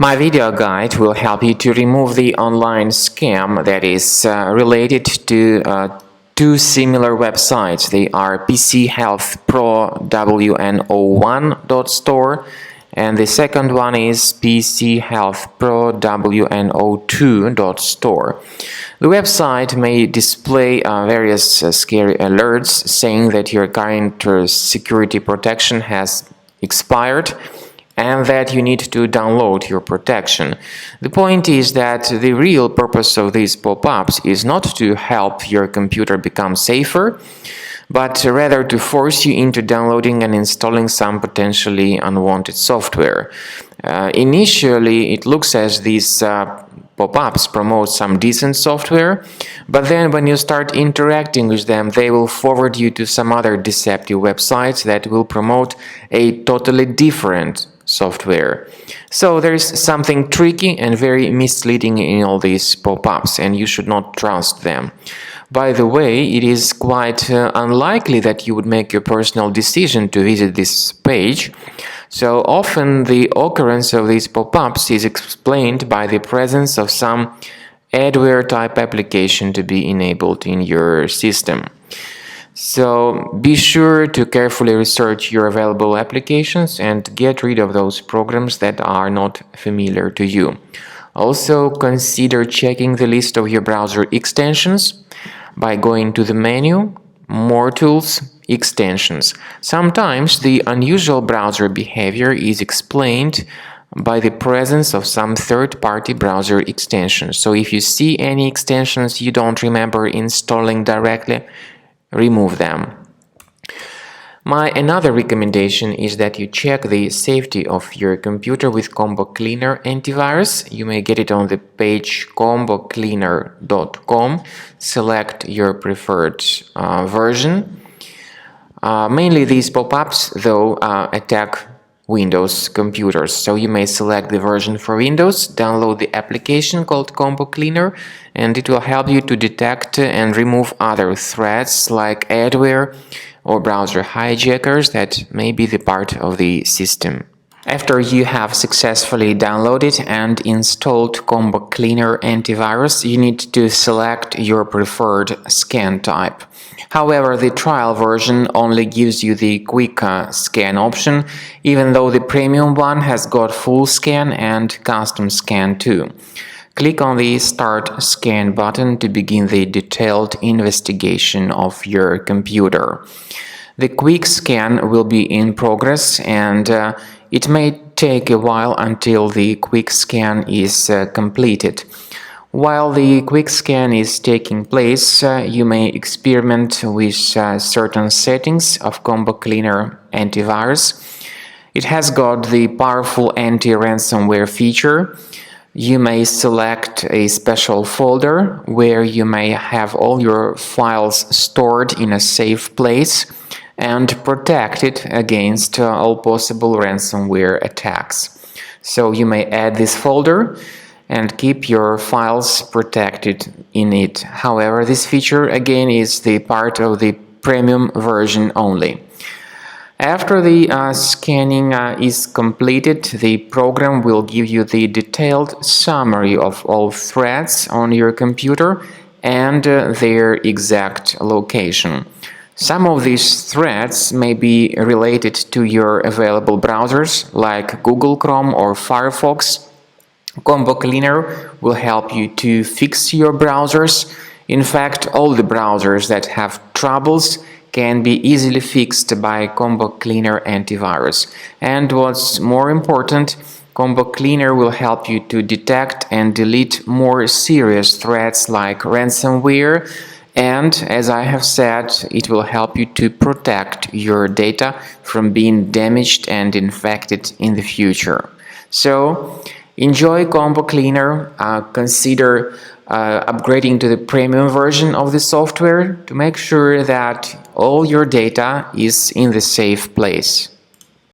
My video guide will help you to remove the online scam that is related to two similar websites. They are pchealthprowno1.store and the second one is pchealthprowno2.store. The website may display various scary alerts saying that your current security protection has expired and that you need to download your protection. The point is that the real purpose of these pop-ups is not to help your computer become safer, but rather to force you into downloading and installing some potentially unwanted software. Initially, it looks as these pop-ups promote some decent software, but then when you start interacting with them, they will forward you to some other deceptive websites that will promote a totally different software. So there is something tricky and very misleading in all these pop-ups, and you should not trust them. By the way, it is quite unlikely that you would make your personal decision to visit this page. So often the occurrence of these pop-ups is explained by the presence of some adware type application to be enabled in your system. So be sure to carefully research your available applications and get rid of those programs that are not familiar to you. Also, consider checking the list of your browser extensions by going to the menu, More Tools, Extensions. Sometimes the unusual browser behavior is explained by the presence of some third-party browser extensions. So if you see any extensions you don't remember installing directly, remove them. My another recommendation is that you check the safety of your computer with Combo Cleaner antivirus. You may get it on the page combocleaner.com. Select your preferred version. Mainly these pop-ups, though, attack Windows computers. So you may select the version for Windows, download the application called Combo Cleaner, and it will help you to detect and remove other threats like adware or browser hijackers that may be the part of the system. After you have successfully downloaded and installed Combo Cleaner antivirus, you need to select your preferred scan type. However, the trial version only gives you the quick scan option, even though the premium one has got full scan and custom scan too. Click on the Start Scan button to begin the detailed investigation of your computer. The quick scan will be in progress and it may take a while until the quick scan is completed. While the quick scan is taking place, you may experiment with certain settings of Combo Cleaner antivirus. It has got the powerful anti-ransomware feature. You may select a special folder where you may have all your files stored in a safe place and protected against all possible ransomware attacks. So you may add this folder and keep your files protected in it. However, this feature again is the part of the premium version only. After the scanning is completed, the program will give you the detailed summary of all threats on your computer and their exact location. Some of these threats may be related to your available browsers like Google Chrome or Firefox. Combo Cleaner will help you to fix your browsers. In fact, all the browsers that have troubles can be easily fixed by Combo Cleaner antivirus. And what's more important, Combo Cleaner will help you to detect and delete more serious threats like ransomware, and as I have said, it will help you to protect your data from being damaged and infected in the future. So enjoy Combo Cleaner. Consider upgrading to the premium version of the software to make sure that all your data is in the safe place.